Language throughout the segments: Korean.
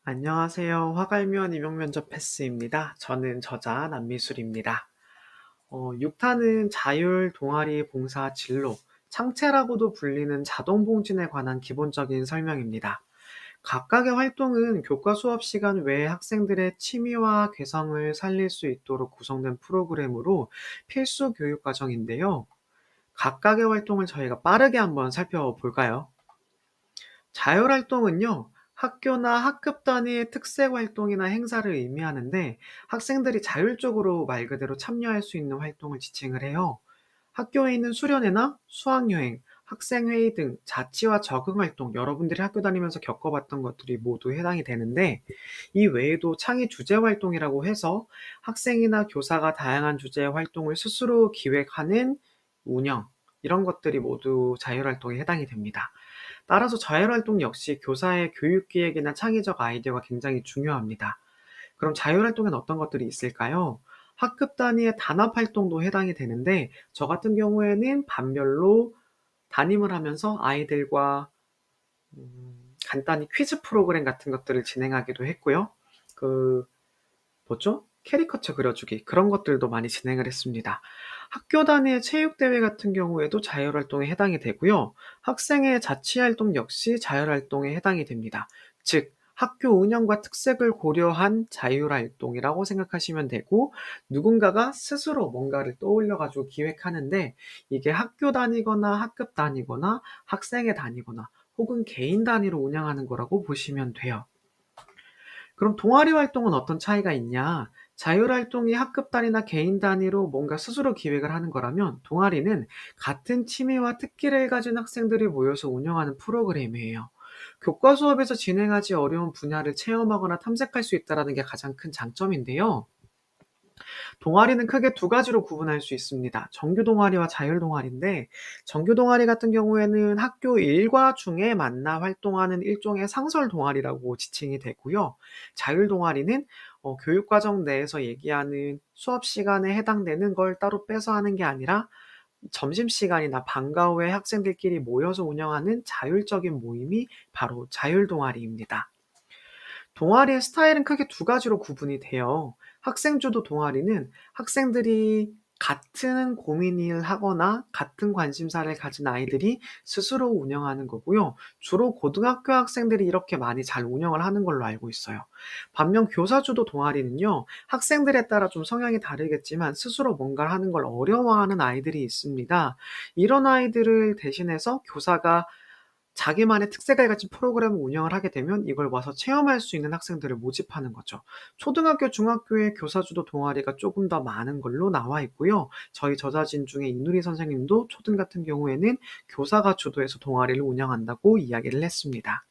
안녕하세요. 화갈면 임용면접 패스입니다. 저는 저자 남미술입니다. 육타는 자율, 동아리, 봉사, 진로, 창체라고도 불리는 자동봉진에 관한 기본적인 설명입니다. 각각의 활동은 교과 수업 시간 외에 학생들의 취미와 개성을 살릴 수 있도록 구성된 프로그램으로 필수 교육 과정인데요. 각각의 활동을 저희가 빠르게 한번 살펴볼까요? 자율활동은요, 학교나 학급 단위의 특색 활동이나 행사를 의미하는데 학생들이 자율적으로 말 그대로 참여할 수 있는 활동을 지칭을 해요. 학교에 있는 수련회나 수학여행, 학생회의 등 자치와 적응 활동, 여러분들이 학교 다니면서 겪어봤던 것들이 모두 해당이 되는데, 이 외에도 창의 주제 활동이라고 해서 학생이나 교사가 다양한 주제의 활동을 스스로 기획하는 운영, 이런 것들이 모두 자율활동에 해당이 됩니다. 따라서 자율활동 역시 교사의 교육기획이나 창의적 아이디어가 굉장히 중요합니다. 그럼 자율활동엔 어떤 것들이 있을까요? 학급 단위의 단합활동도 해당이 되는데, 저 같은 경우에는 반별로 담임을 하면서 아이들과 간단히 퀴즈 프로그램 같은 것들을 진행하기도 했고요. 그 뭐죠? 캐리커처 그려주기 그런 것들도 많이 진행을 했습니다. 학교 단위의 체육대회 같은 경우에도 자율활동에 해당이 되고요. 학생의 자치활동 역시 자율활동에 해당이 됩니다. 즉, 학교 운영과 특색을 고려한 자율활동이라고 생각하시면 되고, 누군가가 스스로 뭔가를 떠올려가지고 기획하는데, 이게 학교 단위거나 학급 단위거나 학생회 단위거나 혹은 개인 단위로 운영하는 거라고 보시면 돼요. 그럼 동아리 활동은 어떤 차이가 있냐? 자율활동이 학급 단위나 개인 단위로 뭔가 스스로 기획을 하는 거라면, 동아리는 같은 취미와 특기를 가진 학생들이 모여서 운영하는 프로그램이에요. 교과 수업에서 진행하지 어려운 분야를 체험하거나 탐색할 수 있다는 게 가장 큰 장점인데요. 동아리는 크게 두 가지로 구분할 수 있습니다. 정규 동아리와 자율 동아리인데, 정규 동아리 같은 경우에는 학교 일과 중에 만나 활동하는 일종의 상설 동아리라고 지칭이 되고요. 자율 동아리는 교육과정 내에서 얘기하는 수업 시간에 해당되는 걸 따로 빼서 하는 게 아니라 점심시간이나 방과 후에 학생들끼리 모여서 운영하는 자율적인 모임이 바로 자율 동아리입니다. 동아리의 스타일은 크게 두 가지로 구분이 돼요. 학생주도 동아리는 학생들이 같은 고민을 하거나 같은 관심사를 가진 아이들이 스스로 운영하는 거고요. 주로 고등학교 학생들이 이렇게 많이 잘 운영을 하는 걸로 알고 있어요. 반면 교사주도 동아리는요, 학생들에 따라 좀 성향이 다르겠지만 스스로 뭔가를 하는 걸 어려워하는 아이들이 있습니다. 이런 아이들을 대신해서 교사가 자기만의 특색을 가진 프로그램을 운영을 하게 되면 이걸 와서 체험할 수 있는 학생들을 모집하는 거죠. 초등학교, 중학교의 교사주도 동아리가 조금 더 많은 걸로 나와 있고요. 저희 저자진 중에 이누리 선생님도 초등 같은 경우에는 교사가 주도해서 동아리를 운영한다고 이야기를 했습니다.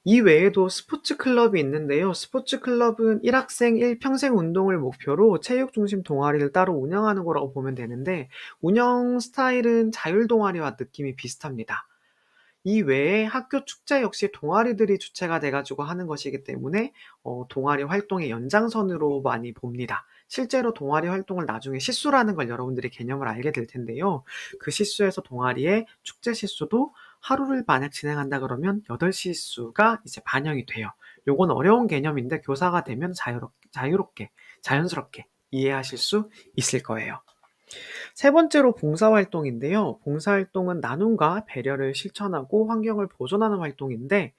이 외에도 스포츠 클럽이 있는데요. 스포츠 클럽은 1학생 1평생 운동을 목표로 체육 중심 동아리를 따로 운영하는 거라고 보면 되는데, 운영 스타일은 자율 동아리와 느낌이 비슷합니다. 이 외에 학교 축제 역시 동아리들이 주체가 돼 가지고 하는 것이기 때문에 동아리 활동의 연장선으로 많이 봅니다. 실제로 동아리 활동을 나중에 시수라는 걸 여러분들이 개념을 알게 될 텐데요. 그 시수에서 동아리의 축제 시수도 하루를 만약 진행한다 그러면 8시수가 이제 반영이 돼요. 요건 어려운 개념인데 교사가 되면 자유롭게, 자연스럽게 이해하실 수 있을 거예요. 세 번째로 봉사활동인데요. 봉사활동은 나눔과 배려를 실천하고 환경을 보존하는 활동인데,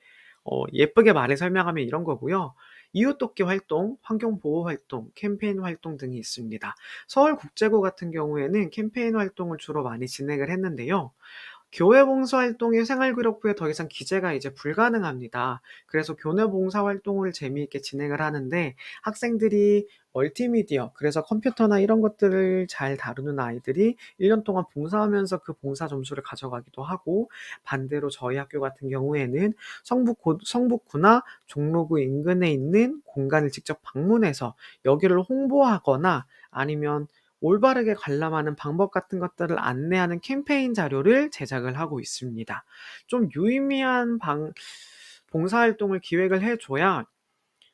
예쁘게 말해 설명하면 이런 거고요. 이웃돕기 활동, 환경보호 활동, 캠페인 활동 등이 있습니다. 서울국제고 같은 경우에는 캠페인 활동을 주로 많이 진행을 했는데요. 교회 봉사 활동의 생활기록부에 더 이상 기재가 이제 불가능합니다. 그래서 교내 봉사 활동을 재미있게 진행을 하는데, 학생들이 멀티미디어, 그래서 컴퓨터나 이런 것들을 잘 다루는 아이들이 1년 동안 봉사하면서 그 봉사 점수를 가져가기도 하고, 반대로 저희 학교 같은 경우에는 성북구나 종로구 인근에 있는 공간을 직접 방문해서 여기를 홍보하거나 아니면 올바르게 관람하는 방법 같은 것들을 안내하는 캠페인 자료를 제작을 하고 있습니다. 좀 유의미한 봉사활동을 기획을 해 줘야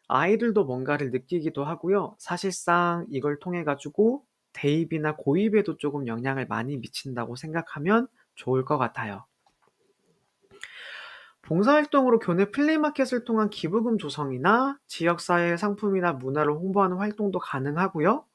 아이들도 뭔가를 느끼기도 하고요. 사실상 이걸 통해 가지고 대입이나 고입에도 조금 영향을 많이 미친다고 생각하면 좋을 것 같아요. 봉사활동으로 교내 플리마켓을 통한 기부금 조성이나 지역사회 상품이나 문화를 홍보하는 활동도 가능하고요.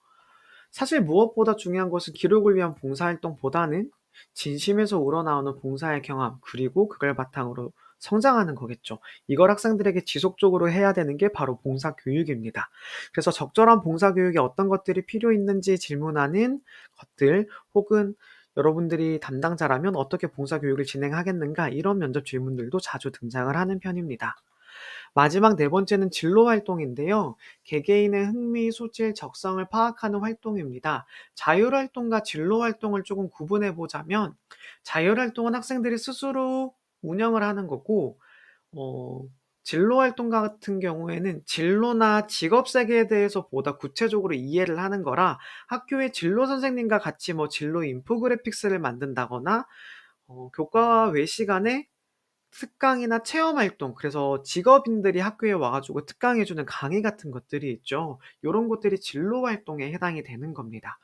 사실 무엇보다 중요한 것은 기록을 위한 봉사활동보다는 진심에서 우러나오는 봉사의 경험, 그리고 그걸 바탕으로 성장하는 거겠죠. 이걸 학생들에게 지속적으로 해야 되는 게 바로 봉사교육입니다. 그래서 적절한 봉사교육에 어떤 것들이 필요 있는지 질문하는 것들, 혹은 여러분들이 담당자라면 어떻게 봉사교육을 진행하겠는가, 이런 면접 질문들도 자주 등장을 하는 편입니다. 마지막 네 번째는 진로 활동인데요. 개개인의 흥미, 소질, 적성을 파악하는 활동입니다. 자율 활동과 진로 활동을 조금 구분해 보자면, 자율 활동은 학생들이 스스로 운영을 하는 거고, 어, 진로 활동 같은 경우에는 진로나 직업 세계에 대해서 보다 구체적으로 이해를 하는 거라, 학교의 진로 선생님과 같이 뭐 진로 인포그래픽스를 만든다거나, 교과 외 시간에 특강이나 체험 활동, 그래서 직업인들이 학교에 와 가지고 특강해 주는 강의 같은 것들이 있죠. 요런 것들이 진로 활동에 해당이 되는 겁니다.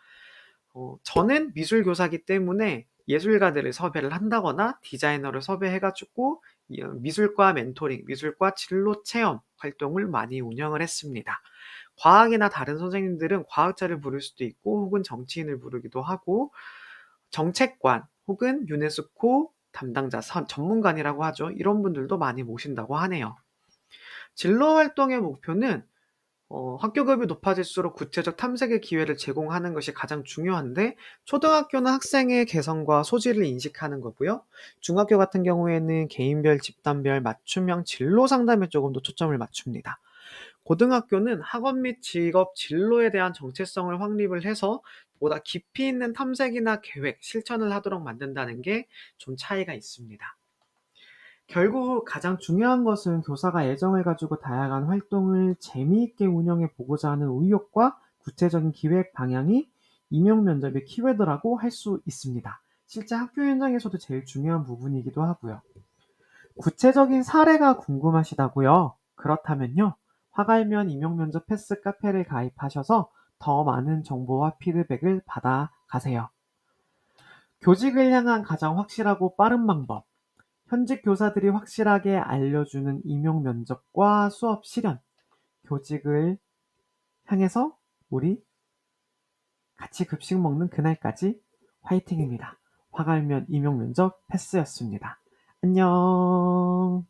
저는 미술 교사기 때문에 예술가들을 섭외를 한다거나 디자이너를 섭외해 가지고 미술과 멘토링, 미술과 진로 체험 활동을 많이 운영을 했습니다. 과학이나 다른 선생님들은 과학자를 부를 수도 있고, 혹은 정치인을 부르기도 하고, 정책관 혹은 유네스코 담당자, 전문가이라고 하죠. 이런 분들도 많이 모신다고 하네요. 진로 활동의 목표는 학교급이 높아질수록 구체적 탐색의 기회를 제공하는 것이 가장 중요한데, 초등학교는 학생의 개성과 소질을 인식하는 거고요. 중학교 같은 경우에는 개인별, 집단별, 맞춤형 진로 상담에 조금 더 초점을 맞춥니다. 고등학교는 학업 및 직업 진로에 대한 정체성을 확립을 해서 보다 깊이 있는 탐색이나 계획, 실천을 하도록 만든다는 게 좀 차이가 있습니다. 결국 가장 중요한 것은 교사가 애정을 가지고 다양한 활동을 재미있게 운영해 보고자 하는 의욕과 구체적인 기획 방향이 임용 면접의 키워드라고 할 수 있습니다. 실제 학교 현장에서도 제일 중요한 부분이기도 하고요. 구체적인 사례가 궁금하시다고요? 그렇다면요, 화갈면 임용 면접 패스 카페를 가입하셔서 더 많은 정보와 피드백을 받아 가세요. 교직을 향한 가장 확실하고 빠른 방법. 현직 교사들이 확실하게 알려주는 임용 면접과 수업 실현, 교직을 향해서 우리 같이 급식 먹는 그날까지 화이팅입니다. 화갈면 임용 면접 패스였습니다. 안녕.